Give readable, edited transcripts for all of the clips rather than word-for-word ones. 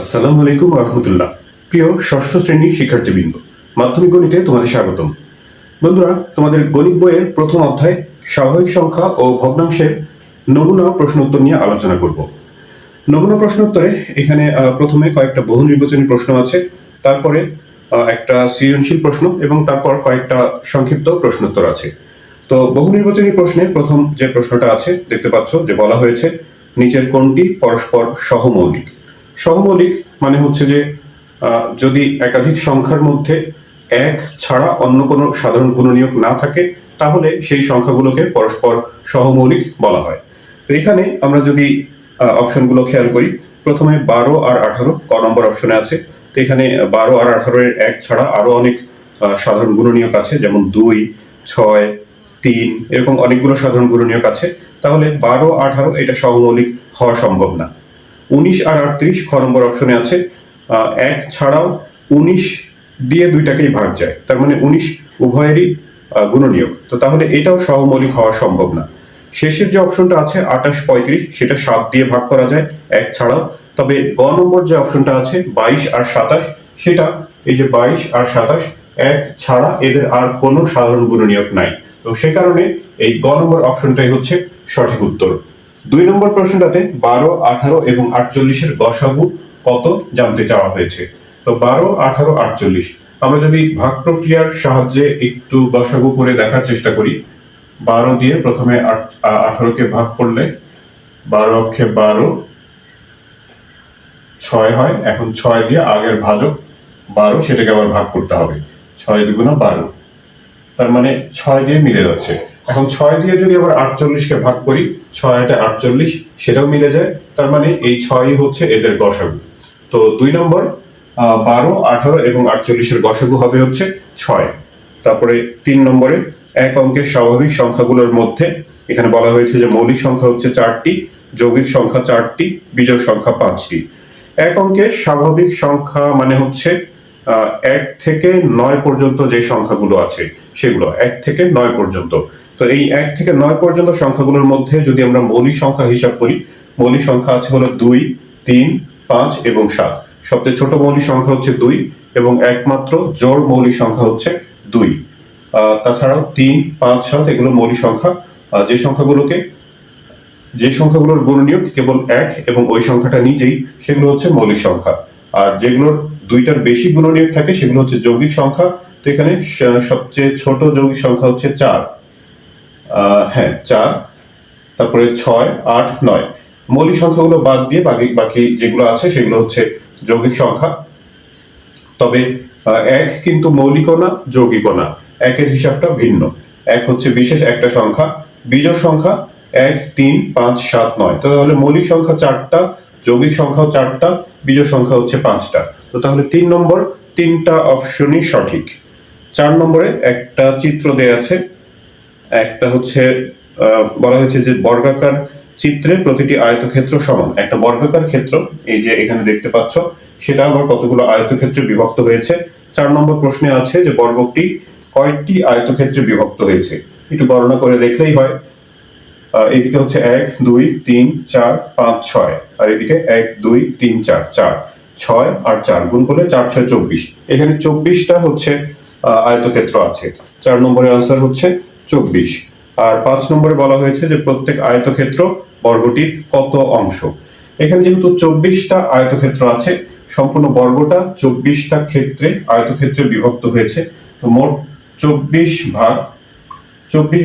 আসসালামু আলাইকুম রহমতুল্লাহ। প্রিয় ষষ্ঠ শ্রেণীর শিক্ষার্থীবৃন্দ, মাধ্যমিক গণিতে তোমাদের স্বাগতম। বন্ধুরা, তোমাদের গণিত বইয়ের প্রথম অধ্যায় স্বাভাবিক সংখ্যা ও ভগ্নাংশের নমুনা প্রশ্ন উত্তর নিয়ে আলোচনা করব। নমুনা প্রশ্ন উত্তরে এখানে প্রথমে কয়েকটা বহু নির্বাচনী প্রশ্ন আছে, তারপরে একটা সৃজনশীল প্রশ্ন এবং তারপর কয়েকটা সংক্ষিপ্ত প্রশ্ন উত্তর আছে। তো বহু নির্বাচনী প্রশ্নে প্রথম যে প্রশ্নটা আছে দেখতে পাচ্ছ যে বলা হয়েছে নিচের কোনটি পরস্পর সহমৌলিক। সহমৌলিক মানে হচ্ছে যে যদি একাধিক সংখ্যার মধ্যে এক ছাড়া অন্য কোনো সাধারণ গুণনীয়ক না থাকে তাহলে সেই সংখ্যাগুলোকে পরস্পর সহমৌলিক বলা হয়। তো এখানে আমরা যদি অপশনগুলো খেয়াল করি, প্রথমে 12 আর 18 ক নম্বর অপশনে আছে। তো এখানে 12 আর 18 এর এক ছাড়া আরো অনেক সাধারণ গুণনীয়ক আছে, যেমন 2, 6, 3, এরকম অনেকগুলো সাধারণ গুণনীয়ক আছে। তাহলে 12, 18 এটা সহমৌলিক হওয়া সম্ভব না। 19 আর 38 খ নম্বর অপশনে আছে, এক ছাড়াও 19 দিয়ে দুইটাকেই ভাগ যায়, তার মানে 19 উভয়েরই গুণনীয়ক। তো তাহলে এটাও সহমৌলিক হওয়া সম্ভব না। শেষের যে অপশনটা আছে 28, 35 সেটা 7 দিয়ে ভাগ করা যায় এক ছাড়াও। তবে গ নম্বর যে অপশনটা আছে 22 আর 27 সেটা, এই যে 22 আর 27 এক ছাড়া এদের আর কোনো সাধারণ গুণনীয়ক নাই। তো সে কারণে এই গ নম্বর অপশনটাই হচ্ছে সঠিক উত্তর। 2 নম্বর প্রশ্নটাতে 12, 18 এবং 48 এর গসাগু কত জানতে চাওয়া হয়েছে। তো 12, 18, 48 আমরা যদি ভাগ প্রক্রিয়ার সাহায্যে একটু গসাগু করে দেখার চেষ্টা করি, 12 দিয়ে প্রথমে 18কে ভাগ করলে 12 অক্ষে 12, 6 হয়। এখন 6 দিয়ে আগের ভাজক 12 সেটাকে আবার ভাগ করতে হবে, 6 দুগুণা 12, তার মানে 6 দিয়ে মিলে যাচ্ছে। এখন 6 দিয়ে যদি আবার 48কে ভাগ করি, 6 এটা 48 সেটাও মিলে যায়, তার মানে এই 6ই হচ্ছে এদের গসাগু। তো 2 নম্বর 12, 18 এবং 48 এর গসাগু হবে হচ্ছে 6। তারপরে 3 নম্বরে এক অঙ্কের স্বাভাবিক সংখ্যাগুলোর মধ্যে এখানে বলা হয়েছে যে মৌলিক সংখ্যা হচ্ছে 4টি, যৌগিক সংখ্যা 4টি, বিজোড় সংখ্যা 5টি। এক অঙ্কের স্বাভাবিক সংখ্যা মানে হচ্ছে 1 থেকে 9 পর্যন্ত যে সংখ্যাগুলো আছে সেগুলো 1 থেকে 9 পর্যন্ত। তো এই 1 থেকে 9 পর্যন্ত সংখ্যাগুলোর মধ্যে যদি আমরা মৌলিক সংখ্যা হিসাব করি, মৌলিক সংখ্যা আছে হলো 2, 3, 5 এবং 7। সবচেয়ে ছোট মৌলিক সংখ্যা হচ্ছে 2 এবং একমাত্র জোড় মৌলিক সংখ্যা হচ্ছে 2। তাছাড়াও 3, 5, 7 এগুলো মৌলিক সংখ্যা, যে সংখ্যাগুলোর গুণনীয়ক কেবল 1 এবং ওই সংখ্যাটা নিজেই, সেগুলো হচ্ছে মৌলিক সংখ্যা। আর যেগুলোর দুইটার বেশি গুণনীয়ক থাকে সেগুলো হচ্ছে যৌগিক সংখ্যা। তো এখানে সবচেয়ে ছোট যৌগিক সংখ্যা হচ্ছে 4, 4, তারপরে 6, 8, 9। মৌলিক সংখ্যাগুলো বাদ দিয়ে বাকি যেগুলো আছে সেগুলো হচ্ছে যৌগিক সংখ্যা। তবে 1 কিন্তু মৌলিকও না, যৌগিকও না, 1 এর হিসাবটা ভিন্ন। 1 হচ্ছে বিশেষ একটা সংখ্যা, বিজোড় সংখ্যা 1, 3, 5, 7, 9। তাহলে মৌলিক সংখ্যা 4টা, যৌগিক সংখ্যাও 4টা, বিজোড় সংখ্যা হচ্ছে 5টা। তো তাহলে 3 নম্বর 3টা অপশনই সঠিক। 4 নম্বরে একটা চিত্র দেয়া আছে, একটা হচ্ছে বলা হয়েছে যে বর্গাকার চিত্রে প্রতিটি আয়তক্ষেত্র সমান। একটা বর্গাকার ক্ষেত্র এই যে এখানে দেখতে পাচ্ছ, সেটা আবার কতগুলো আয়তক্ষেত্রে বিভক্ত হয়েছে। 4 নম্বর প্রশ্নে আছে যে বর্গটি কয়টি আয়তক্ষেত্রে বিভক্ত হয়েছে, একটু গণনা করে দেখলেই হয়। এদিকে হচ্ছে 1, 2, 3, 4, 5, 6, আর এদিকে 1, 2, 3, 4, 4, 6 আর 4 গুণ করলে 4, 6, 24। এখানে 24টা হচ্ছে আয়তক্ষেত্র আছে। 4 নম্বরের আনসার হচ্ছে 24। আর 5 নম্বরে বলা হয়েছে যে প্রত্যেক আয়তক্ষেত্র বর্গটির কত অংশ। এখানে যেহেতু 24টা আয়তক্ষেত্র আছে, সম্পূর্ণ বর্গটা 24টা ক্ষেত্রে আয়তক্ষেত্রে বিভক্ত হয়েছে। তো মোট 24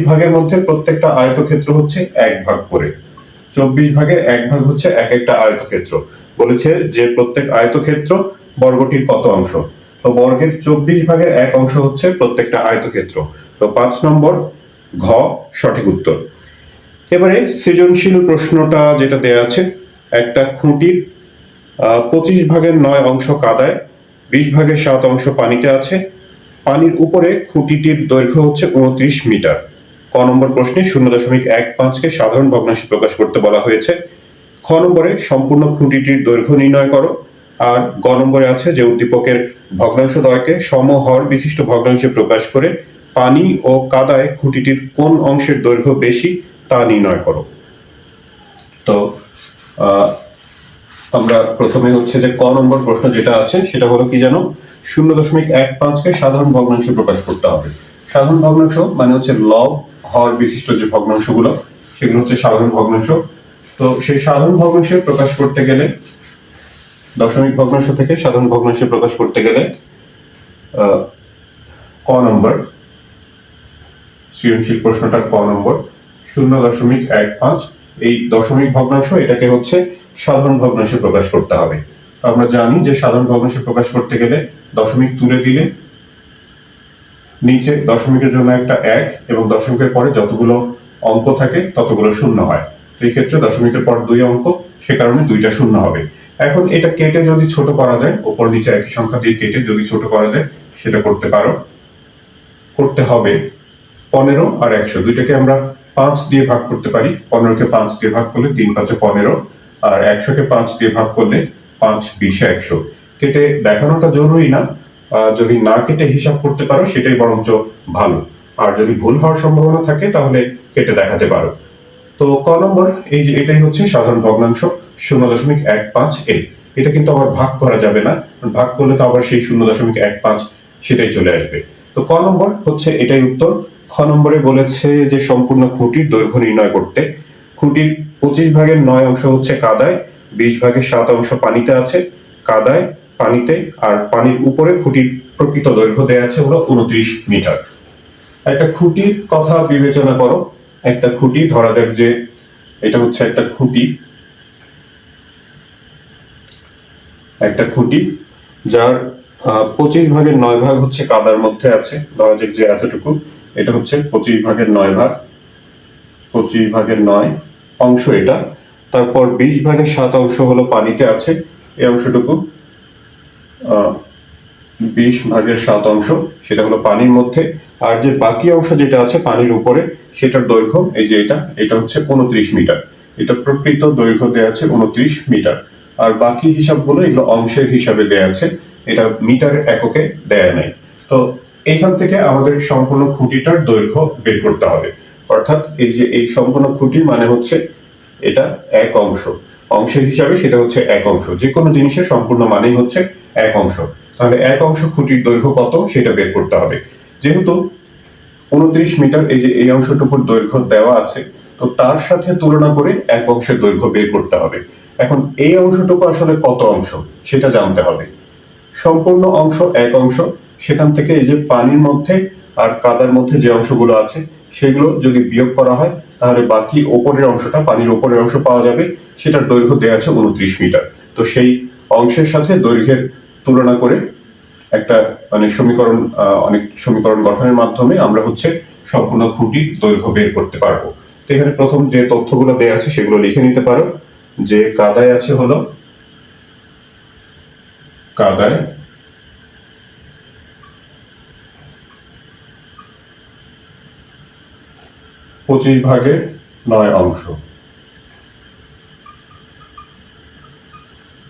ভাগের মধ্যে প্রত্যেকটা আয়তক্ষেত্র হচ্ছে 1 ভাগ করে। 24 ভাগের 1 ভাগ হচ্ছে এক একটা আয়তক্ষেত্র। বলেছে যে প্রত্যেক আয়তক্ষেত্র বর্গটির কত অংশ। তো বর্গের 24 ভাগের 1 অংশ হচ্ছে প্রত্যেকটা আয়তক্ষেত্র। তো 5 নম্বর ঘ সঠিক উত্তর। এবারে সৃজনশীল প্রশ্নটা যেটা দেয়া আছে, একটা খুঁটির 25 ভাগের 9 অংশ কাদায়, 20 ভাগের 7 অংশ পানিতে আছে। পানির উপরে খুঁটিটির দৈর্ঘ্য হচ্ছে 29 মিটার। ক নম্বর প্রশ্নে 0.15কে সাধারণ ভগ্নাংশে প্রকাশ করতে বলা হয়েছে। খ নম্বরে সম্পূর্ণ খুঁটিটির দৈর্ঘ্য নির্ণয় করো। আর গ নম্বরে আছে যে উদ্দীপকের ভগ্নাংশ দ্বয়কে সমহর বিশিষ্ট ভগ্নাংশে প্রকাশ করে পানি ও কাদায় খুঁটিটির কোন অংশের দৈর্ঘ্য বেশি তা নির্ণয় করো। তো আমরা প্রথমে হচ্ছে যে ক নম্বর প্রশ্ন যেটা আছে সেটা হলো কি জানো, 0.15 কে সাধারণ ভগ্নাংশে প্রকাশ করতে হবে। সাধারণ ভগ্নাংশ মানে হচ্ছে লব হর বিশিষ্ট যে ভগ্নাংশগুলো সেগুলো হচ্ছে সাধারণ ভগ্নাংশ। তো সেই সাধারণ ভগ্নাংশে প্রকাশ করতে গেলে, দশমিক ভগ্নাংশ থেকে সাধারণ ভগ্নাংশে প্রকাশ করতে গেলে ক নম্বর সৃজনশীল প্রশ্নটার ক নম্বর 0.15, এই দশমিক ভগ্নাংশ এটাকে হচ্ছে সাধারণ ভগ্নাংশে প্রকাশ করতে হবে। আমরা জানি যে সাধারণ ভগ্নাংশে প্রকাশ করতে গেলে দশমিক তুলে দিলে নিচে দশমিকের জন্য একটা 1 এবং দশমিকের পরে যতগুলো অঙ্ক থাকে ততগুলো শূন্য হয়। এই ক্ষেত্রে দশমিকের পর 2 অঙ্ক, সে কারণে 2টা শূন্য হবে। এখন এটা কেটে যদি ছোট করা যায়, উপর নিচে একই সংখ্যা দিয়ে কেটে যদি ছোট করা যায় সেটা করতে হবে। 15 আর 100 দুইটাকে আমরা 5 দিয়ে ভাগ করতে পারি। 15কে 5 দিয়ে ভাগ করলে 3 5 15, আর 100কে 5 দিয়ে ভাগ করলে 5 20 100। কেটে দেখানোটা জরুরি না, যদি না কেটে হিসাব করতে পারো সেটাই বরঞ্চ ভালো। আর যদি ভুল হওয়ার সম্ভাবনা থাকে তাহলে কেটে দেখাতে পারো। তো ক নম্বর এই যে এটাই হচ্ছে সাধারণ ভগ্নাংশ 0.15 এটা কিন্তু আবার ভাগ করা যাবে না, ভাগ করলে তো আবার সেই 0.15 সেটাই চলে আসবে। তো ক নম্বর হচ্ছে এটাই উত্তর। খ নম্বরে বলেছে যে সম্পূর্ণ খুঁটির দৈর্ঘ্য নির্ণয় করতে। খুঁটির 25 ভাগের 9 অংশ হচ্ছে কাদায়, 20 ভাগের 7 অংশ পানিতে আছে। কাদায়, পানিতে আর পানির উপরে খুঁটির প্রকৃত দৈর্ঘ্য দেওয়া আছে হলো 29 মিটার। একটা খুঁটির কথা বিবেচনা করো। একটা খুঁটি ধরা যাক যে এটা হচ্ছে একটা খুঁটি যার 25 ভাগের 9 ভাগ হচ্ছে কাদার মধ্যে আছে। ধরা যাক যে এতটুকু, এটা হচ্ছে 25 ভাগের 9 ভাগ, 25 ভাগের 9 অংশ এটা। তারপর 20 ভাগের 7 অংশ হলো পানিতে আছে, এই অংশটুকু 20 ভাগের 7 অংশ সেটা হলো পানির মধ্যে। আর যে বাকি অংশ যেটা আছে পানির উপরে সেটার দৈর্ঘ্য এই যে এটা হচ্ছে 29 মিটার। এটা প্রকৃত দৈর্ঘ্য দেয়া আছে 29 মিটার। আর বাকি হিসাবগুলো এগুলো অংশের হিসাবে দেয়া আছে, এটা মিটারের এককে দেয়া নাই। তো এখান থেকে আমাদের সম্পূর্ণ খুঁটিটার দৈর্ঘ্য বের করতে হবে। অর্থাৎ এই যে এই সম্পূর্ণ খুঁটি মানে হচ্ছে এটা এক অংশ, অংশের হিসাবে সেটা হচ্ছে এক অংশ। যে কোনো জিনিসের সম্পূর্ণ মানেই হচ্ছে এক অংশ। তাহলে এক অংশ খুঁটির দৈর্ঘ্য কত সেটা বের করতে হবে। যেহেতু 29 মিটার এই যে এই অংশটুকুর দৈর্ঘ্য দেওয়া আছে, তো তার সাথে তুলনা করে এক অংশের দৈর্ঘ্য বের করতে হবে। এখন এই অংশটুকু আসলে কত অংশ সেটা জানতে হবে। সম্পূর্ণ অংশ এক অংশ, সেখান থেকে এই যে পানির মধ্যে আর কাদার মধ্যে যে অংশগুলো আছে সেগুলো যদি বিয়োগ করা হয় তাহলে বাকি ওপরের অংশটা, পানির ওপরের অংশ পাওয়া যাবে, সেটার দৈর্ঘ্য দেওয়া আছে 29 মিটার। তো সেই অংশের সাথে দৈর্ঘ্যের তুলনা করে একটা অনেক সমীকরণ গঠনের মাধ্যমে আমরা হচ্ছে সম্পূর্ণ খুঁটির দৈর্ঘ্য বের করতে পারবো। তো এখানে প্রথম যে তথ্যগুলো দেওয়া আছে সেগুলো লিখে নিতে পারো। যে কাদায় আছে হলো কাদায় 25 ভাগের 9 অংশ।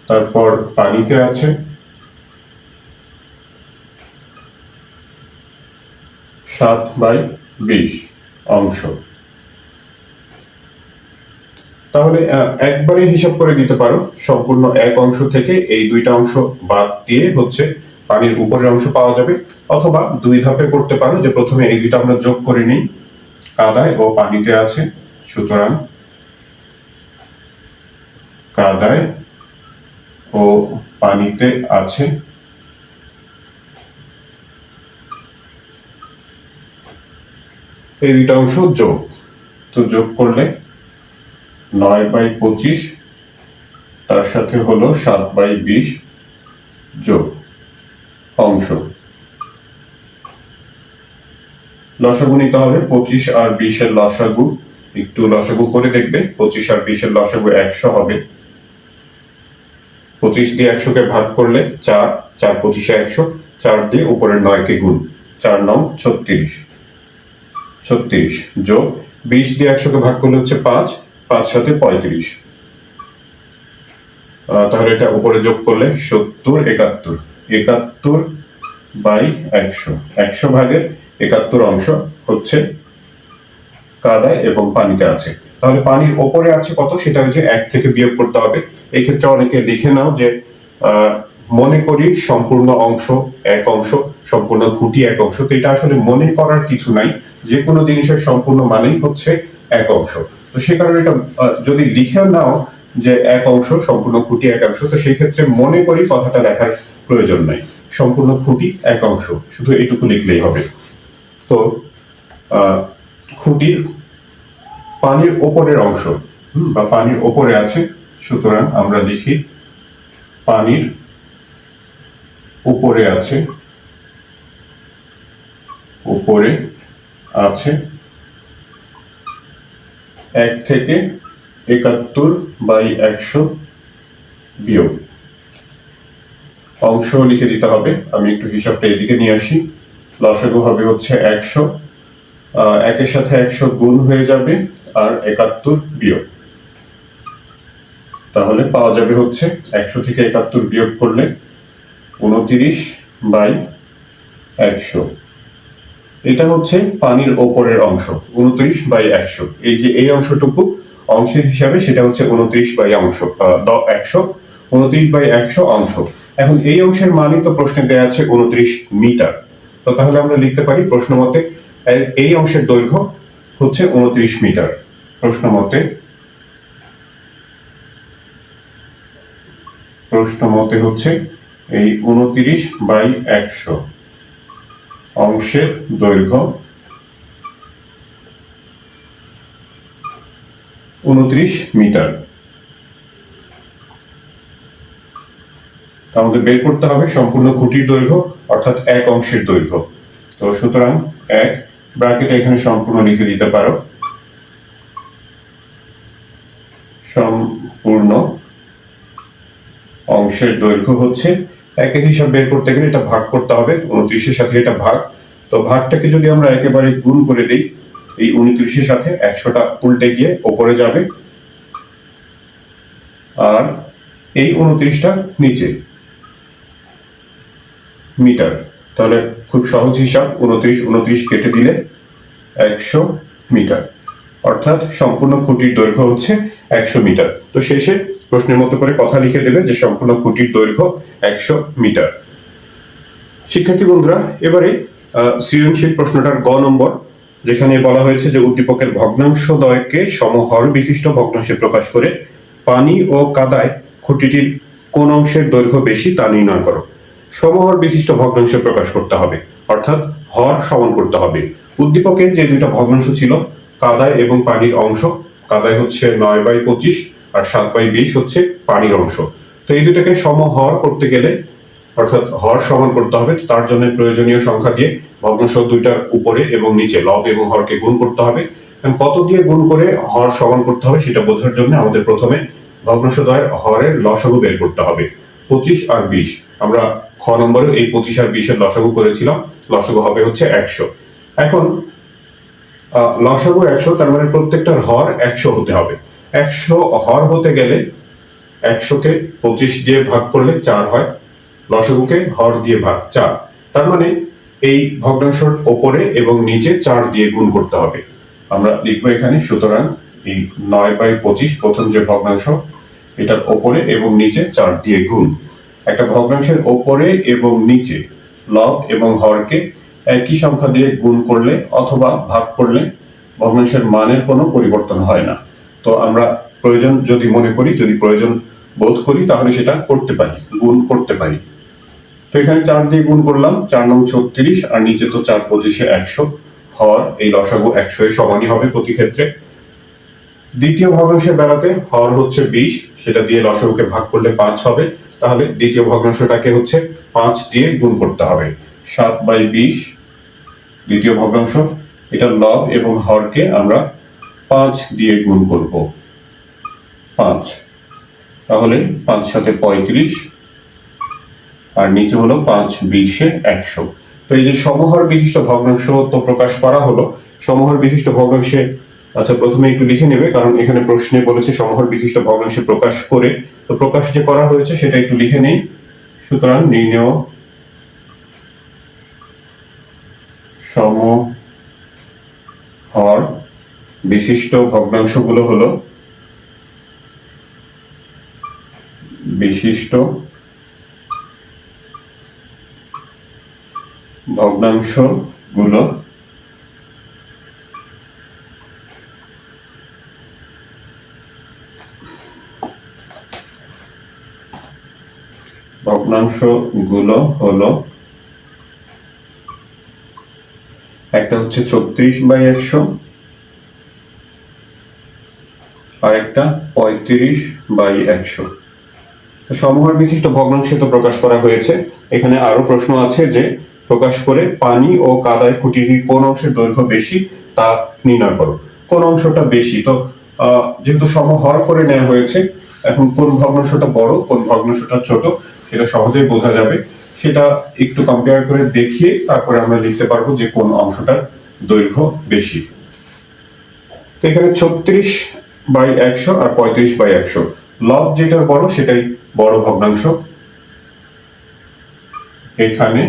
তারপর পানিতে আছে 7/20 অংশ। তাহলে একবারে হিসাব করে দিতে পারো, সম্পূর্ণ এক অংশ থেকে এই দুইটা অংশ বাদ দিয়ে হচ্ছে পানির উপরের অংশ পাওয়া যাবে। অথবা দুই ধাপে করতে পারো, যে প্রথমে এই দুইটা আমরা যোগ করে নিই। কাদায় ও পানিতে আছে, সুতরাং কাদায় ও পানিতে আছে এই দুইটা অংশ যোগ। তো যোগ করলে 9/25 তার সাথে হলো 7/20 যোগ অংশ। লসাগু নিতে হবে, 25 আর 20 এর লসাগু একটু লসাগু করে দেখবে। 25 আর 20 এর লসাগু 100 হবে। 25 দিয়ে 100 কে ভাগ করলে 4, 4 25 100, 4 দিয়ে উপরের 9 কে গুণ, 4 9 36, 36 যোগ 20 দিয়ে 100 কে ভাগ করলে হচ্ছে 5, 5 সাথে 35। তাহলে এটা উপরে যোগ করলে 70 71, 71/100, 100 ভাগের 71 অংশ হচ্ছে কাদায় এবং পানিতে আছে। তাহলে পানির ওপরে আছে কত, সেটা হচ্ছে 1 থেকে বিয়োগ করতে হবে। এই ক্ষেত্রে অনেকে লিখে নাও যে মনে করি সম্পূর্ণ অংশ 1 অংশ, সম্পূর্ণ খুঁটি 1 অংশ। তো এটা আসলে মনে করার কিছু নাই, যে কোনো জিনিসের সম্পূর্ণ মানেই হচ্ছে 1 অংশ। তো সে কারণে এটা যদি লিখেও নাও যে 1 অংশ, সম্পূর্ণ খুঁটি 1 অংশ, তো সেই ক্ষেত্রে মনে করি কথাটা লেখার প্রয়োজন নাই। সম্পূর্ণ খুঁটি 1 অংশ, শুধু এটুকু লিখলেই হবে। তো খুঁটির পানির ওপরের অংশ বা পানির ওপরে আছে, সুতরাং আমরা লিখি পানির উপরে আছে, উপরে আছে 1 থেকে 71/100 বিয়োগ। অংশ লিখে দিতে হবে। আমি একটু হিসাবটা এদিকে নিয়ে আসি। লসাগু হবে হচ্ছে 100, 1-এর সাথে 100 গুণ হয়ে যাবে আর 71 বিয়োগ। তাহলে পাওয়া যাবে হচ্ছে 100 থেকে 71 বিয়োগ করলে 29/100। এটা হচ্ছে পানির ওপরের অংশ, 29/100। এই যে এই অংশটুকু অংশের হিসাবে, সেটা হচ্ছে 29/100, 29/100 অংশ। এখন এই অংশের মানই তো প্রশ্নে দেওয়া আছে 29 মিটার। তো তাহলে আমরা লিখতে পারি প্রশ্ন মতে এই অংশের দৈর্ঘ্য হচ্ছে 29 মিটার। প্রশ্ন মতে হচ্ছে এই 29/100 অংশের দৈর্ঘ্য 29 মিটার। আমাদের বের করতে হবে সম্পূর্ণ খুঁটির দৈর্ঘ্য, অর্থাৎ 1 অংশের দৈর্ঘ্য। তো সুতরাং 1 ব্র্যাকেটে এখানে সম্পূর্ণ লিখে দিতে পারো, সম্পূর্ণ অংশের দৈর্ঘ্য হচ্ছে, একের হিসাব বের করতে গেলে এটা ভাগ করতে হবে, 29-এর সাথে এটা ভাগ। তো ভাগটাকে যদি আমরা একেবারে গুণ করে দিই, এই 29-এর সাথে 100টা উল্টে গিয়ে ওপরে যাবে, আর এই 29টা নিচে মিটার। তাহলে খুব সহজ হিসাব, 29 কেটে দিলে 100 মিটার, অর্থাৎ সম্পূর্ণ খুঁটির দৈর্ঘ্য হচ্ছে 100 মিটার। তো শেষে প্রশ্নের মতো করে কথা লিখে দেবে যে সম্পূর্ণ খুঁটির দৈর্ঘ্য 100 মিটার। শিক্ষার্থী বন্ধুরা, এবারে সৃজনশীল প্রশ্নটার গ নম্বর, যেখানে বলা হয়েছে যে উদ্দীপকের ভগ্নাংশদ্বয়কে সমহর বিশিষ্ট ভগ্নাংশে প্রকাশ করে পানি ও কাদায় খুঁটিটির কোন অংশের দৈর্ঘ্য বেশি তা নির্ণয় করো। সমহর বিশিষ্ট ভগ্নাংশে প্রকাশ করতে হবে, অর্থাৎ হর সমান করতে হবে। উদ্দীপকের যে দুইটা ভগ্নাংশ ছিল, কাদায় এবং পানির অংশ, কাদায় হচ্ছে 9/25 আর 7/20 হচ্ছে পানির অংশ। তো এই দুটাকে সমহর করতে গেলে, অর্থাৎ হর সমান করতে হবে, তার জন্য প্রয়োজনীয় সংখ্যা দিয়ে ভগ্নাংশ দুইটার উপরে এবং নিচে লব এবং হরকে গুণ করতে হবে। কত দিয়ে গুণ করে হর সমান করতে হবে সেটা বোঝার জন্য আমাদের প্রথমে ভগ্নাংশদ্বয়ের হরের লসাগু বের করতে হবে। 25 আর 20, আমরা খ নম্বরে এই 25 আর 20 এর লসাগু করেছিলাম, লসাগু হবে হচ্ছে 100। এখন লসাগু 100, তার মানে প্রত্যেকটার হর 100 হতে হবে। 100 হর হতে গেলে 100কে 25 দিয়ে ভাগ করলে 4 হয়, লসাগুকে হর দিয়ে ভাগ 4। তার মানে এই ভগ্নাংশের ওপরে এবং নিচে 4 দিয়ে গুণ করতে হবে। আমরা লিখবো এখানে, সুতরাং এই 9/25 প্রথম যে ভগ্নাংশ, এটার ওপরে এবং নিচে 4 দিয়ে গুণ। একটা ভগ্নাংশের ওপরে এবং নিচে লব এবং হরকে একই সংখ্যা দিয়ে গুণ করলে অথবা ভাগ করলে ভগ্নাংশের মানের কোনো পরিবর্তন হয় না। তো আমরা প্রয়োজন যদি মনে করি, যদি প্রয়োজন বোধ করি, তাহলে সেটা করতে পারি, গুণ করতে পারি। তো এখানে 4 দিয়ে গুণ করলাম, 4 নং 36, আর নিচে তো 4/25 100, হর এই লসাগু 100 এর সমানই হবে প্রতি ক্ষেত্রে। দ্বিতীয় ভগ্নাংশের বেলাতে হর হচ্ছে 20, সেটা দিয়ে লসাগুকে ভাগ করলে 5 হবে। তাহলে দ্বিতীয় ভগ্নাংশটাকে হচ্ছে 5 দিয়ে গুণ করতে হবে, 7/20 দ্বিতীয় ভগ্নাংশ। এটা লব এবং হরকে আমরা 5 দিয়ে গুণ করব, 5। তাহলে 5 সাথে 35, আর নিচে হলো 5/20 100। তো এই যে সমহর বিশিষ্ট ভগ্নাংশ তো প্রকাশ করা হলো। সমহর বিশিষ্ট ভগ্নাংশে, আচ্ছা প্রথমে একটু লিখে নেবে, কারণ এখানে প্রশ্নে বলেছে সমহর বিশিষ্ট ভগ্নাংশে প্রকাশ করে। তো প্রকাশ যে করা হয়েছে সেটা একটু লিখে নেই। সুতরাং নির্ণেয় সমহর বিশিষ্ট ভগ্নাংশগুলো হলো বিশিষ্ট ভগ্নাংশগুলো হলো একটা হচ্ছে 36/100, আর একটা 35/100। সমহর বিশিষ্ট ভগ্নাংশে তো প্রকাশ করা হয়েছে। এখানে আরো প্রশ্ন আছে যে প্রকাশ করে পানি ও কাদায় খুঁটিটির কোন অংশের দৈর্ঘ্য বেশি তা নির্ণয় করো। কোন অংশটা বেশি? তো যেহেতু সমহর করে নেওয়া হয়েছে, এখন কোন ভগ্নাংশটা বড় কোন ভগ্নাংশটা ছোট সেটা সহজেই বোঝা যাবে। সেটা একটু কম্পেয়ার করে দেখিয়ে তারপরে আমরা লিখতে পারবো যে কোন অংশটার দৈর্ঘ্য বেশি। তো এখানে 36/100 আর 35/100, লব যেটার বড় সেটাই বড় ভগ্নাংশ। এখানে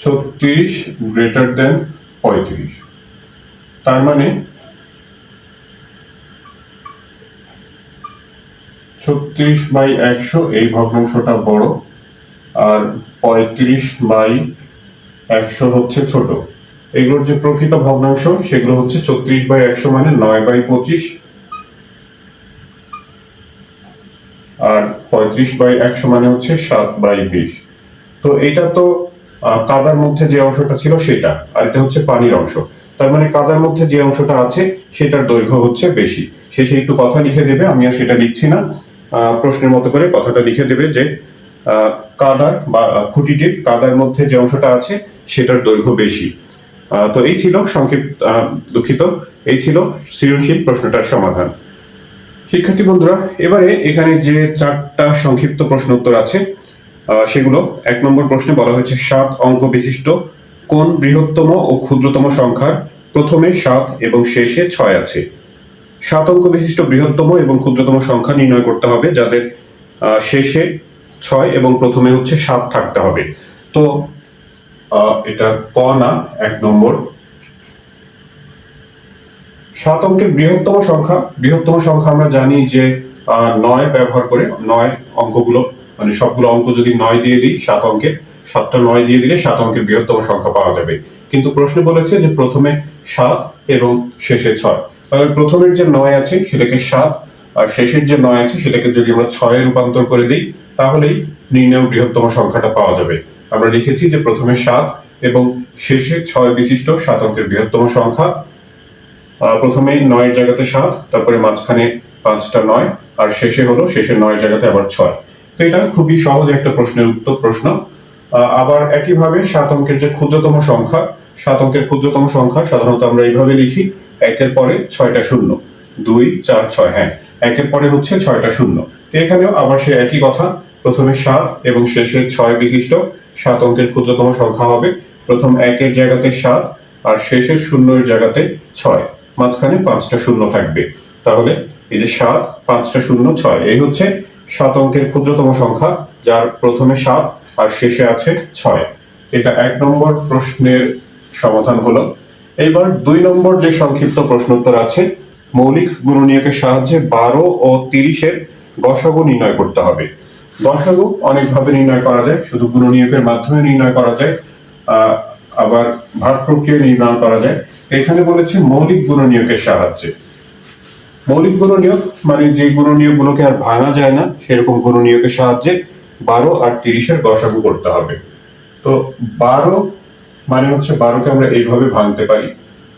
36 গ্রেটার দেন 35, তার মানে 36/100 এই ভগ্নাংশটা বড়, আর 35/100 হচ্ছে ছোট। এগুলোর যে প্রকৃত ভগ্নাংশ সেগুলো হচ্ছে 36/100 মানে 9/25, আর 35/100 মানে হচ্ছে 7/20। তো এটা তো কাদার মধ্যে যে অংশটা ছিল সেটা, আর এটা হচ্ছে পানির অংশ। তার মানে কাদার মধ্যে যে অংশটা আছে সেটার দৈর্ঘ্য হচ্ছে বেশি। শেষে একটু কথা লিখে দেবে, আমি আর সেটা লিখছি না, প্রশ্নের মতো করে কথাটা লিখে দেবে যে কাদার বা খুঁটিটির কাদার মধ্যে যে অংশটা আছে সেটার দৈর্ঘ্য বেশি। তো এই ছিল সংক্ষিপ্ত, দুঃখিত, এই ছিল সৃজনশীল প্রশ্নটার সমাধান। শিক্ষার্থী বন্ধুরা, এবারে এখানে যে 4টা সংক্ষিপ্ত প্রশ্ন উত্তর আছে সেগুলো 1 নম্বর প্রশ্নে বলা হয়েছে 7 অঙ্ক বিশিষ্ট কোন বৃহত্তম ও ক্ষুদ্রতম সংখ্যার প্রথমে 7 এবং শেষে 6 আছে। 7 অঙ্ক বিশিষ্ট বৃহত্তম এবং ক্ষুদ্রতম সংখ্যা নির্ণয় করতে হবে যাদের শেষে 6 এবং প্রথমে হচ্ছে 7 থাকতে হবে। তো এটা ক না, 1 নম্বর। 7 অঙ্কের বৃহত্তম সংখ্যা আমরা জানি যে 9 ব্যবহার করে 9 অঙ্কগুলো, মানে সবগুলো অঙ্ক যদি 9 দিয়ে দিই 7 অঙ্কের, 7টা 9 দিয়ে দিলে 7 অঙ্কের বৃহত্তম সংখ্যা পাওয়া যাবে। কিন্তু প্রশ্নে বলেছে যে প্রথমে 7 এবং শেষে 6। তাহলে প্রথমের যে 9 আছে সেটাকে 7, আর শেষের যে 9 আছে সেটাকে যদি আমরা 6 এ রূপান্তর করে দিই তাহলেই নির্ণেয় বৃহত্তম সংখ্যাটা পাওয়া যাবে। আমরা লিখেছি যে প্রথমে 7 এবং শেষে 6 বিশিষ্ট 7 অঙ্কের বৃহত্তম সংখ্যা। প্রথমে 9 এর জায়গাতে 7, তারপরে মাঝখানে 5টা 9, আর শেষে 9 এর জায়গাতে আবার 6। তো এটা খুবই সহজ একটা প্রশ্নের উত্তর প্রশ্ন। আবার একইভাবে 7 অঙ্কের যে ক্ষুদ্রতম সংখ্যা, 7 অঙ্কের ক্ষুদ্রতম সংখ্যা সাধারণত আমরা এইভাবে লিখি, 1-এর পরে 6টা শূন্য, 2 4 6, হ্যাঁ 1-এর পরে হচ্ছে 6টা শূন্য। এখানেও আবার সে একই কথা, প্রথমে 7 এবং শেষে 6 বিশিষ্ট 7 অঙ্কের ক্ষুদ্রতম সংখ্যা হবে। প্রথম 1-এর জায়গাতে 7 আর শেষের 0-এর জায়গাতে 6, মাঝখানে 5টা শূন্য থাকবে। তাহলে এই যে 7, 5টা শূন্য, 6, এই হচ্ছে 7 অঙ্কের ক্ষুদ্রতম সংখ্যা যার প্রথমে 7 আর শেষে আছে 6। এটা 1 নম্বর প্রশ্নের সমাধান হলো। এবার 2 নম্বর যে সংক্ষিপ্ত প্রশ্ন উত্তর আছে, মৌলিক গুণনীয়কের সাহায্যে 12 ও 30-এর গসাগু নির্ণয় করতে হবে। গসাগু অনেকভাবে নির্ণয় করা যায়, শুধু গুণনীয়কের মাধ্যমে নির্ণয় করা যায়, আবার ভাগ প্রক্রিয়া নির্ণয় করা যায়। এখানে বলেছে মৌলিক গুণনীয়কের সাহায্যে। মৌলিক গুণনীয়ক মানে যে গুণনীয়কগুলোকে আর ভাঙা যায় না সেরকম গুণনীয়কের সাহায্যে 12 আর 30-এর গসাগু করতে হবে। তো 12 মানে হচ্ছে 12কে আমরা এইভাবে ভাঙতে পারি।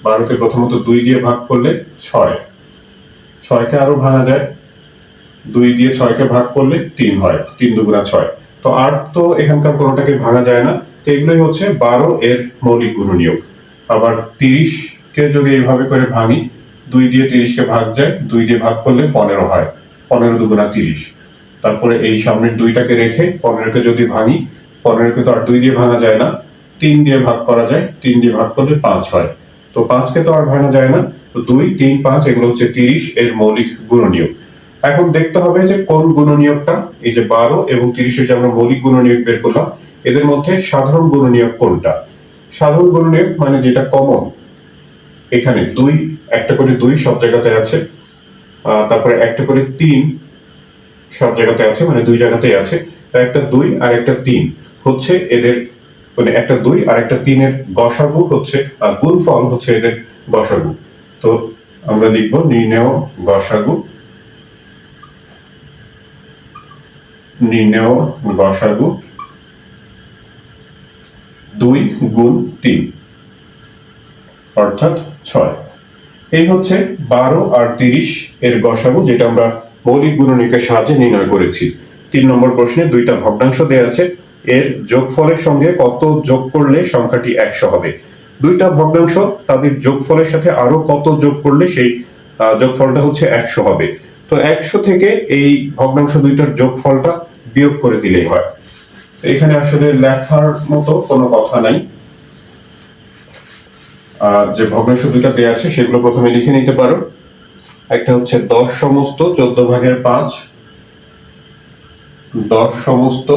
12কে প্রথমত 2 দিয়ে ভাগ করলে 6, 6কে আরো ভাঙা যায়, 2 দিয়ে 6কে ভাগ করলে 3 হয়, 3 দুগুণা 6। তো 8 তো এখানকার কোনোটাকে ভাঙা যায় না। তো এগুলোই হচ্ছে 12 এর মৌলিক গুণনীয়ক। আবার 30কে যদি এইভাবে করে ভাঙি, 2 দিয়ে 30কে ভাগ যায়, 2 দিয়ে ভাগ করলে 15 হয়, 15 দুগুণা 30। তারপরে এই সামনের 2টাকে রেখে 15কে যদি ভাঙি, 15কে তো আর 2 দিয়ে ভাঙা যায় না, 3 দিয়ে ভাগ করা যায়, 3 দিয়ে ভাগ করলে 5 হয়। তো 5কে তো আর ভাঙা যায় না, তো 2 3 5 এগুলো হচ্ছে 30 এর মৌলিক গুণনীয়ক। এখন দেখতে হবে যে কোন গুণনীয়কটা, এই যে 12 এবং 30-এর যে আমরা মৌলিক গুণনীয়ক বের করলাম, এদের মধ্যে সাধারণ গুণনীয়ক কোনটা। সাধারণ গুণনীয়ক মানে যেটা কমন, এখানে দুই, একটা করে দুই সব জায়গাতে আছে, তারপরে একটা করে তিন সব জায়গাতে আছে, মানে দুই জায়গাতেই আছে। একটা দুই আর একটা তিন হচ্ছে এদের, মানে একটা দুই আর একটা তিনের গসাগু হচ্ছে, গুণফল হচ্ছে এদের গসাগু। তো আমরা লিখব নির্ণেয় গসাগু, নির্ণেয় গসাগু 2 গুণ 3 অর্থাৎ 6। এই হচ্ছে 12 আর 30 এর গসাগু, যেটা আমরা মৌলিক গুণনীয়কের সাহায্যে নির্ণয় করেছি। 3 নম্বর প্রশ্নে দুইটা ভগ্নাংশ দেওয়া আছে, এর যোগফলের সঙ্গে কত যোগ করলে সংখ্যাটি 100 হবে। দুইটা ভগ্নাংশ, তাদের যোগফলের সাথে আরো কত যোগ করলে সেই যোগফলটা হচ্ছে 100 হবে। তো 100 থেকে এই ভগ্নাংশ দুইটার যোগফলটা বিয়োগ করে দিলেই হয়। এখানে আসলে লেখার মতো কোনো কথা নাই, যে ভগ্নাংশ দুইটা দেওয়া আছে সেগুলো প্রথমে লিখে নিতে পারো। একটা হচ্ছে 10 সমস্ত 14 ভাগের 5, 10 সমস্ত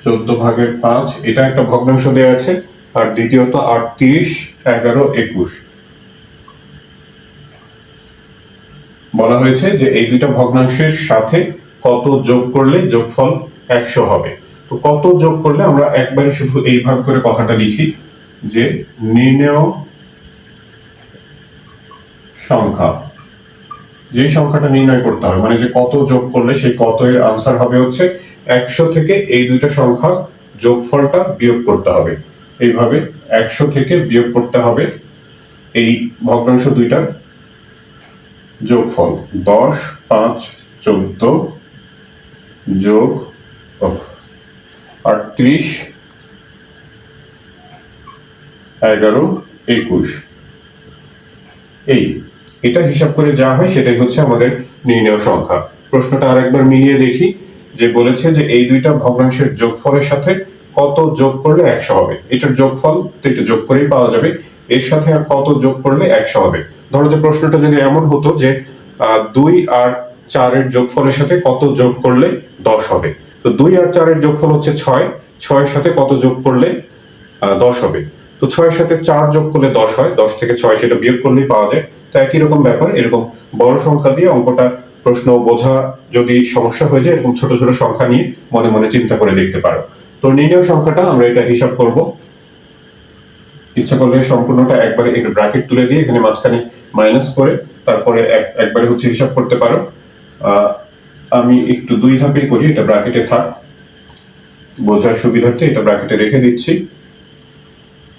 14 ভাগের 5, এটা একটা ভগ্নাংশ দেওয়া আছে। আর দ্বিতীয়ত 38, 11, 21 বলা হয়েছে যে এই দুইটা ভগ্নাংশের সাথে কত যোগ করলে যোগফল 100 হবে। তো কত যোগ করলে আমরা একবারে শুধু এইভাবে করে কথাটা লিখি যে নির্ণেয় সংখ্যা, যে সংখ্যাটা নির্ণয় করতে হবে, মানে যে কত যোগ করলে সেই কত এর আনসার হবে হচ্ছে 100 থেকে এই দুইটা সংখ্যা যোগফলটা বিয়োগ করতে হবে। এইভাবে 100 থেকে বিয়োগ করতে হবে এই ভগ্নাংশ দুইটার যোগফল। 10, 5, 14 যোগ 38, 11, 21 এটা হিসাব করে যা হয় সেটাই হচ্ছে আমাদের নির্ণেয় সংখ্যা। প্রশ্নটা আরেকবার মিলিয়ে দেখি, যে বলেছে যে এই দুইটা ভগ্নাংশের যোগফলের সাথে কত যোগ করলে 100 হবে। এটার যোগফল তো এটা যোগ করেই পাওয়া যাবে, এর সাথে আর কত যোগ করলে 100 হবে। ধরো যে প্রশ্নটা যদি এমন হতো যে 2 আর 4 এর যোগফলের সাথে কত যোগ করলে 10 হবে, তো 2 আর 4 এর যোগফল হচ্ছে 6, 6 এর সাথে কত যোগ করলে 10 হবে। তো 6 এর সাথে 4 যোগ করলে 10 হয়, 10 থেকে 6 সেটা বিয়োগ করলেই পাওয়া যায়। তো একই রকম ব্যাপার, এরকম বড় সংখ্যা দিয়ে অঙ্কটা প্রশ্ন বোঝা যদি সমস্যা হয়ে যায়, এরকম ছোট ছোট সংখ্যা নিয়ে মনে মনে চিন্তা করে দেখতে পারো। তো নির্ণয় সংখ্যাটা আমরা এটা হিসাব করব। ইচ্ছা করলে সম্পূর্ণটা একবারে একটু ব্র্যাকেট তুলে দিয়ে এখানে মাঝখানে মাইনাস করে তারপরে একবারে হচ্ছে হিসাব করতে পারো। আমি একটু দুই ধাপে করি, এটা ব্র্যাকেটে থাক, বোঝার সুবিধার্থে এটা ব্র্যাকেটে রেখে দিচ্ছি।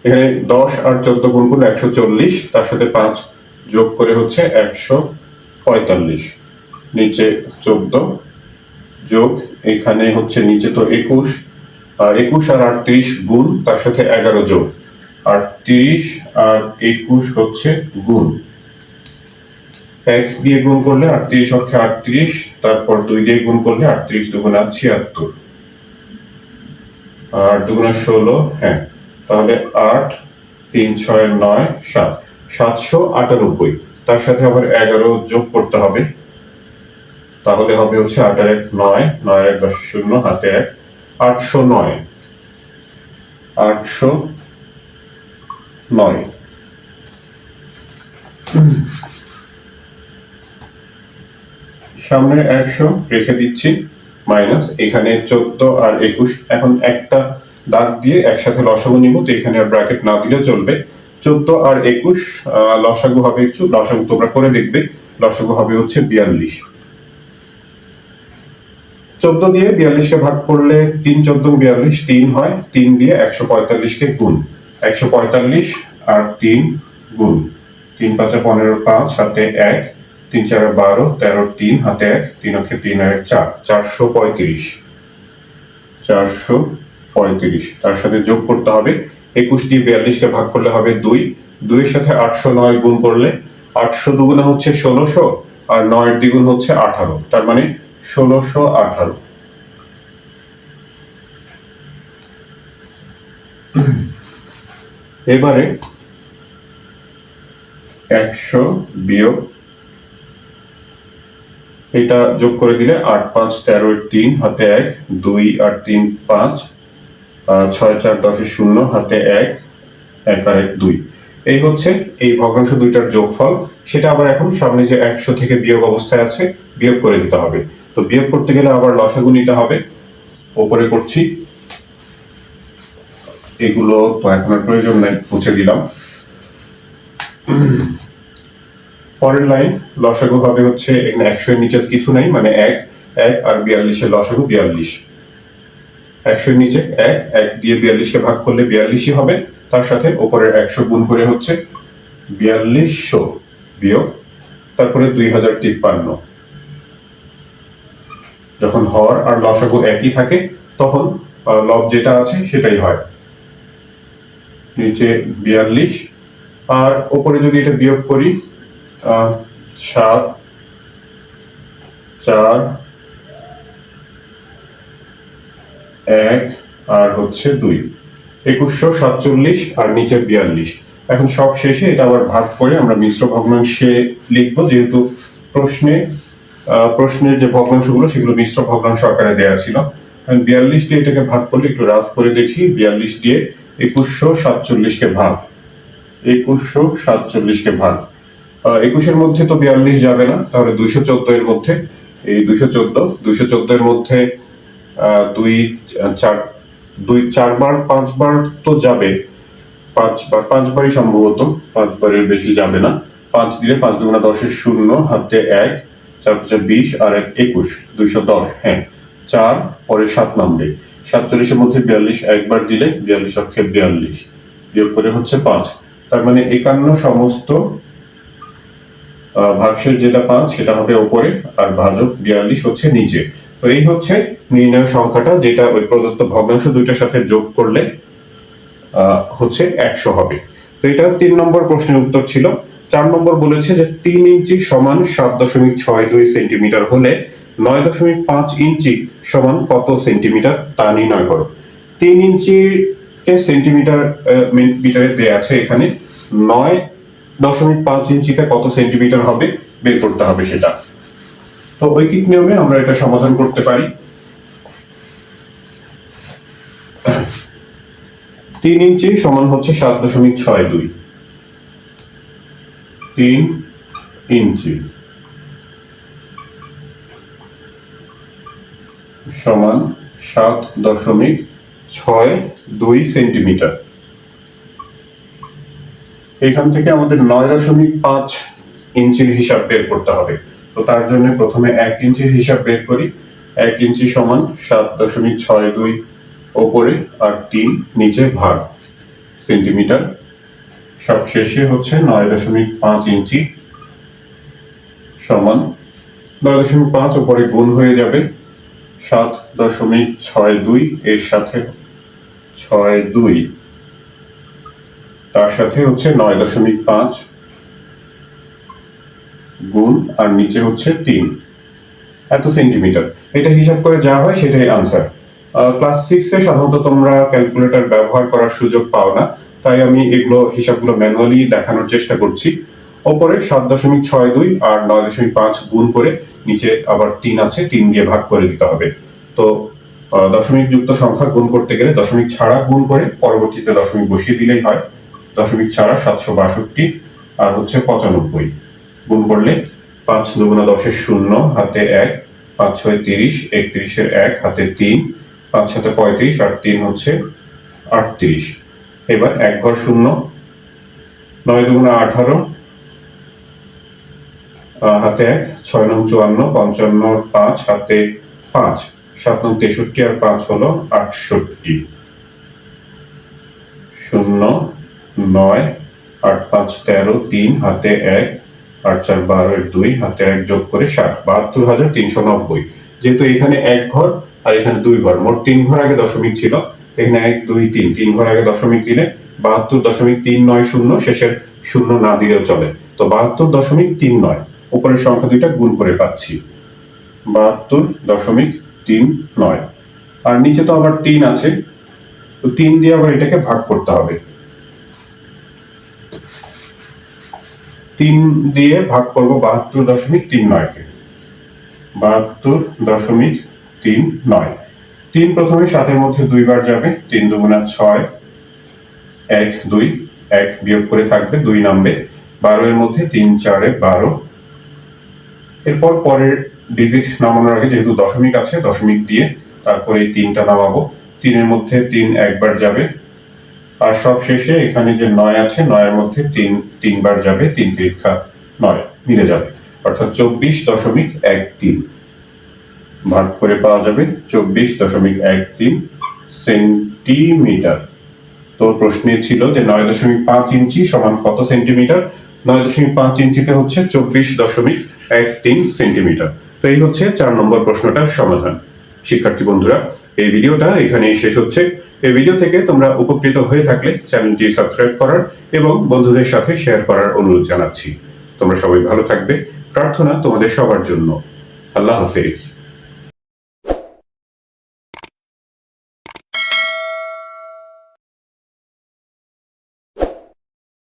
এখানে 10 আর 14 গুণ করলে 140, তার সাথে 5 যোগ করে হচ্ছে 145, নিচে 14 যোগ এখানে হচ্ছে নিচে তো 21, আর 21 আর 38 গুণ, তার সাথে 11 যোগ 38 আর 21 হচ্ছে গুণ, এক দিয়ে গুণ করলে 38 হচ্ছে 38, তারপর 2 দিয়ে গুণ করলে 38 দুগুণা 76 আর দুগুণা 16, হ্যাঁ তাহলে 8, 3, 6, 9, 7, 798, তার সাথে আবার 11 যোগ করতে হবে, তাহলে হবে হচ্ছে 8 আর 1 9, 9 আর 1 10 0, হাতে 1, 809, 809। সামনে 100 রেখে দিচ্ছি, মাইনাস এখানে 14 আর 21, এখন একটা দাগ দিয়ে একসাথে লসাগু নিব, তো এখানে আর ব্র্যাকেট না দিলে চলবে। 14 আর 21 লসাগু হবে, একটু লসাগু তোমরা করে দেখবে, লসাগু হবে হচ্ছে 42। 14 দিয়ে 42 কে ভাগ করলে 3 14 42, 3 হয়, 3 দিয়ে 145 কে গুণ, 145 আর 3 গুণ, 3 5 15, 5 হাতে 1, 3 4 12, 13, 3 হাতে 1, 3 অক্ষে 3 আর 4, 435, 435, তার সাথে যোগ করতে হবে 21 দিয়ে 42 কে ভাগ করলে হবে 2, 2 এর সাথে 809 গুণ করলে 800 দুগুণা হচ্ছে 1600 আর 9 এর দ্বিগুণ হচ্ছে 18, তার মানে 1618। এবারে 100 বিয়োগ এটা যোগ করে দিলে 8 5 13 3 হাতে 1, 2 আর 3 5, 6 4 10 0 হাতে 1, 1 আর 1 2, এই হচ্ছে এই ভগ্নাংশ দুইটার যোগফল। সেটা আবার এখন সামনে যে 100 থেকে বিয়োগ অবস্থায় আছে, বিয়োগ করে দিতে হবে। তো বিয়োগ করতে গেলে আবার লসাগু নিতে হবে। ওপরে করছি, এগুলো তো এখন আর প্রয়োজন নেই, মুছে দিলাম। পরের লাইন লসাগু হবে হচ্ছে এখানে 100 এর নিচে কিছু নাই, মানে 1 আর 42 এর লসাগু 42। 100 এর নিচে 1 দিয়ে 42 কে ভাগ করলে 42ই হবে। তার সাথে উপরের 100 গুণ করে হচ্ছে 4200 বিয়োগ তারপরে 2053। যখন হর আর লসাগু একই থাকে তখন লব যেটা আছে সেটাই হয়। নিচে 42 আর উপরে যদি এটা বিয়োগ করি 7 4 1 আর হচ্ছে 2, 2147 আর নিচে 42। এখন সব শেষে এটা আবার ভাগ করে আমরা মিশ্র ভগ্নাংশে লিখবো, যেহেতু প্রশ্নের যে ভগ্নাংশগুলো সেগুলো মিশ্র ভগ্নাংশ আকারে দেওয়া ছিল। 42 দিয়ে এটাকে ভাগ করলে একটু রাফ করে দেখি। 42 দিয়ে 2147 কে ভাগ, 2147 কে ভাগ। 21 এর মধ্যে তো 42 যাবে না, তাহলে 214 এর মধ্যে, এই 214 এর মধ্যে 4 বার 5 বার তো যাবে, 5 বারই সম্ভবত, 5 বারের বেশি যাবে না। 5 দিলে 5 দুগুণা 10 এর 0, হাতে 1, 4 5 20 আর 1 21, 210। হ্যাঁ, 4 পরে 7 নামবে। 47 এর মধ্যে 42 একবার দিলে 42 অক্ষে 42 বিয়োগ করে হচ্ছে 5। তার মানে 51 সমস্ত ভাগশেষ যেটা 5 সেটা হবে উপরে আর ভাজক 42 হচ্ছে নিচে। তো এই হচ্ছে নির্ণয় সংখ্যাটা, যেটা ওই প্রদত্ত ভগ্নাংশ দুইটার সাথে যোগ করলে হচ্ছে 100 হবে। তো এটা 3 নম্বর প্রশ্নের উত্তর ছিল। 4 নম্বর বলেছে যে 3 ইঞ্চি সমান 7.62 সেন্টিমিটার হলে 9.5 ইঞ্চি সমান কত সেন্টিমিটার তা নির্ণয় করো। 3 ইঞ্চিকে সেন্টিমিটার মিটারে দেয়া আছে, এখানে 9.5 ইঞ্চিতে কত সেন্টিমিটার হবে বের করতে হবে সেটা। তো ঐকিক নিয়মে আমরা এটা সমাধান করতে পারি। 3 ইঞ্চি সমান হচ্ছে 7.62, 3 ইঞ্চি সমান 7.62 সেন্টিমিটার। এখান থেকে আমাদের 9.5 ইঞ্চির হিসাব বের করতে হবে। তো তার জন্য প্রথমে 1 ইঞ্চির হিসাব বের করি। 1 ইঞ্চি সমান 7.62 ওপরে আর 3 নিচে ভাগ সেন্টিমিটার। সবশেষে হচ্ছে 9.5 ইঞ্চি সমান 9.5 উপরে গুণ হয়ে যাবে 7.62 এর সাথে 62, তার সাথে হচ্ছে 9.5 গুণ আর নিচে হচ্ছে 3, এত সেন্টিমিটার। এটা হিসাব করে যা হয় সেটাই আনসার। ক্লাস 6 এ সাধারণত তোমরা ক্যালকুলেটর ব্যবহার করার সুযোগ পাও না, তাই আমি এগুলো হিসাবগুলো ম্যানুয়ালি দেখানোর চেষ্টা করছি। ওপরে 7.62 আর 9.5 গুণ করে নিচে আবার 3 আছে, 3 দিয়ে ভাগ করে দিতে হবে। তো দশমিক যুক্ত সংখ্যা গুণ করতে গেলে দশমিক ছাড়া গুণ করে পরবর্তীতে দশমিক বসিয়ে দিলেই হয়। দশমিক ছাড়া 762 আর হচ্ছে 95 গুণ করলে 5 দুগুণা 10 এর 0, হাতে 1, 5 6 30, 31 এর 1, হাতে 3, 5 7 35 আর 3 হচ্ছে 38। এবার 1 ঘর 0, 9 দুগুণা 18, হাতে 1, 6 9 54, 55 5, হাতে 5, 7 9 63 আর 5 হলো 68। 0 9 8 5 13, 3 হাতে 1, 8 4 12 এর 2, হাতে 1 যোগ করে 60, 72,390। যেহেতু এখানে 1 ঘর আর এখানে 2 ঘর, মোট 3 ঘর আগে দশমিক ছিল, এখানে 1 2 3 3 ঘর আগে দশমিক দিলে 72.390, শেষের 0 না দিলেও চলে। তো 72.39 উপরের সংখ্যা দুইটা গুণ করে পাচ্ছি 72.39, আর নিচে তো আবার 3 আছে, তো 3 দিয়ে আবার এটাকে ভাগ করতে হবে। 3 দিয়ে ভাগ করব 72.39 কে, 72.39। 3 প্রথমে 7 এর মধ্যে 2 বার যাবে, 3 দুগুণা 6, 1 2, 1 বিয়োগ করে থাকবে 2 নামবে, 12 এর মধ্যে 3 4 12। এরপর পরের ডিজিট নামানোর আগে যেহেতু দশমিক আছে, দশমিক দিয়ে তারপরে এই 3টা নামাবো। 3 এর মধ্যে 3 একবার যাবে, আর সব শেষে এখানে যে 9 আছে, 9 এর মধ্যে 3 3বার যাবে, 3 তিরিক্ষা 9 মিলে যাবে, অর্থাৎ 24.13 ভাগ করে পাওয়া যাবে 24.13 সেন্টিমিটার। তো প্রশ্নে ছিল যে 9.5 ইঞ্চি সমান কত সেন্টিমিটার। 9.5 ইঞ্চিতে হচ্ছে 24.13 সেন্টিমিটার। তো এই হচ্ছে 4 নম্বর প্রশ্নটার সমাধান। শিক্ষার্থী বন্ধুরা, এই ভিডিওটা এখানেই শেষ হচ্ছে। এই ভিডিও থেকে তোমরা উপকৃত হয়ে থাকলে চ্যানেলটি সাবস্ক্রাইব করার এবং বন্ধুদের সাথে শেয়ার করার অনুরোধ জানাচ্ছি। তোমরা সবাই ভালো থাকবে, প্রার্থনা তোমাদের সবার জন্য। আল্লাহ হাফেজ।